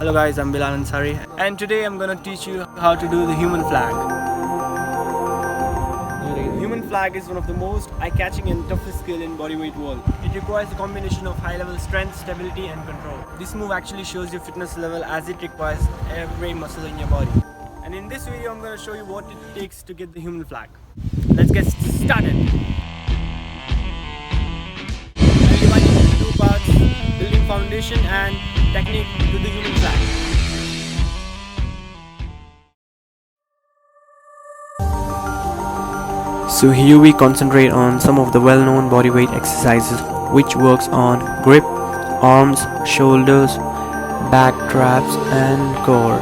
Hello guys, I'm BILAL Ansari and today I'm gonna teach you how to do the human flag. The human flag is one of the most eye-catching and toughest skill in bodyweight world. It requires a combination of high-level strength, stability and control. This move actually shows your fitness level as it requires every muscle in your body. And in this video I'm gonna show you what it takes to get the human flag. Let's get started. I'll divide it into two parts: building foundation and technique to the human flag. So here we concentrate on some of the well-known bodyweight exercises which works on grip, arms, shoulders, back traps and core.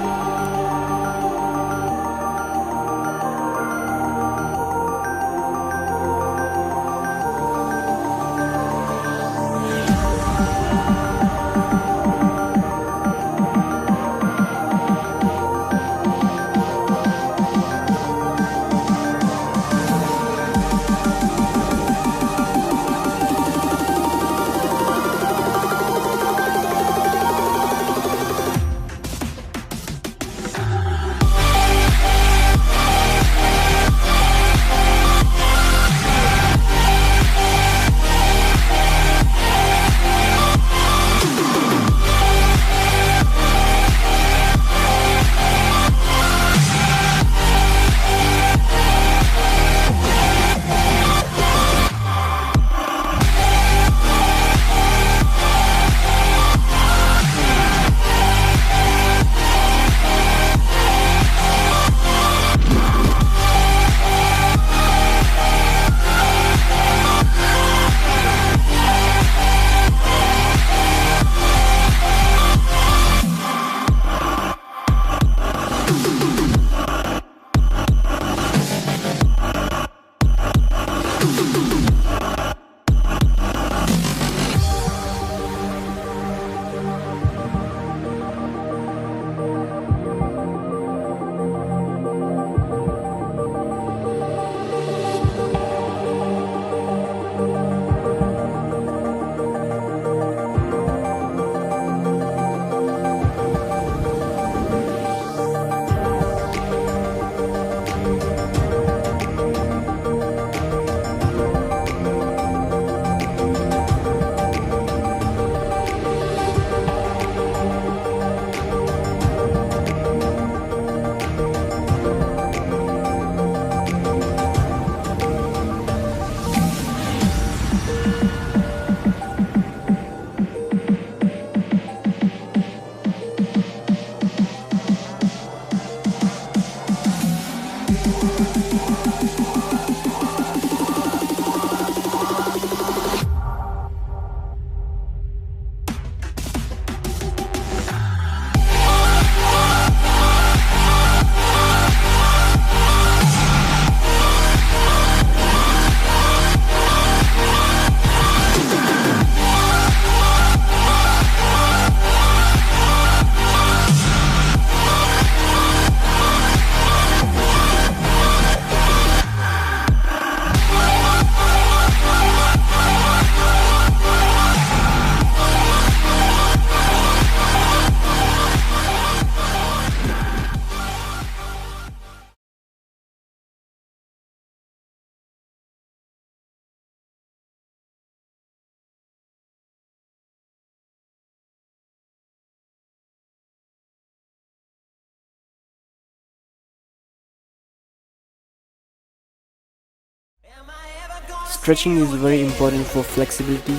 Stretching is very important for flexibility,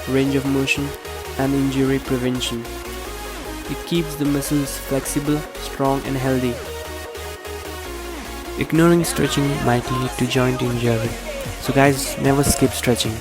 range of motion, and injury prevention. It keeps the muscles flexible, strong, and healthy. Ignoring stretching might lead to joint injury. So guys, never skip stretching.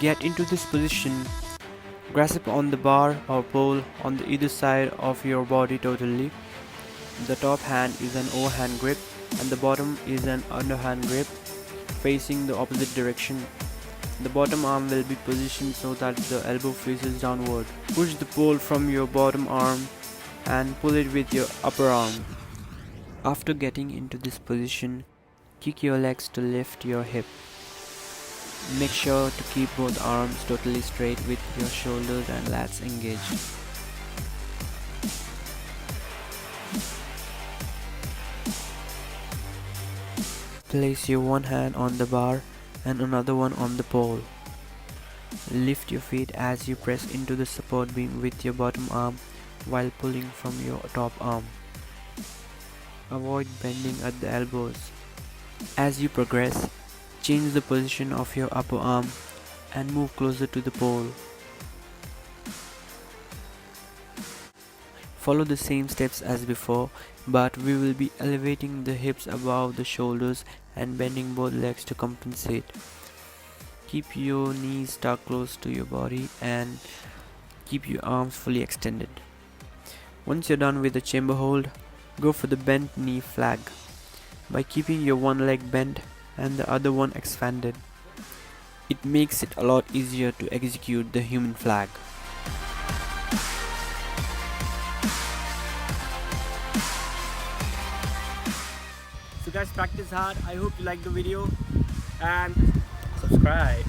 Get into this position. Grasp on the bar or pole on the either side of your body totally. The top hand is an overhand grip and the bottom is an underhand grip facing the opposite direction. The bottom arm will be positioned so that the elbow faces downward. Push the pole from your bottom arm and pull it with your upper arm. After getting into this position, kick your legs to lift your hip. Make sure to keep both arms totally straight with your shoulders and lats engaged. Place your one hand on the bar and another one on the pole. Lift your feet as you press into the support beam with your bottom arm while pulling from your top arm. Avoid bending at the elbows. As you progress, change the position of your upper arm and move closer to the pole. Follow the same steps as before, but we will be elevating the hips above the shoulders and bending both legs to compensate. Keep your knees tucked close to your body and keep your arms fully extended. Once you're done with the chamber hold, go for the bent knee flag by keeping your one leg bent and the other one expanded. It makes it a lot easier to execute the human flag. So guys, practice hard. I hope you liked the video and subscribe.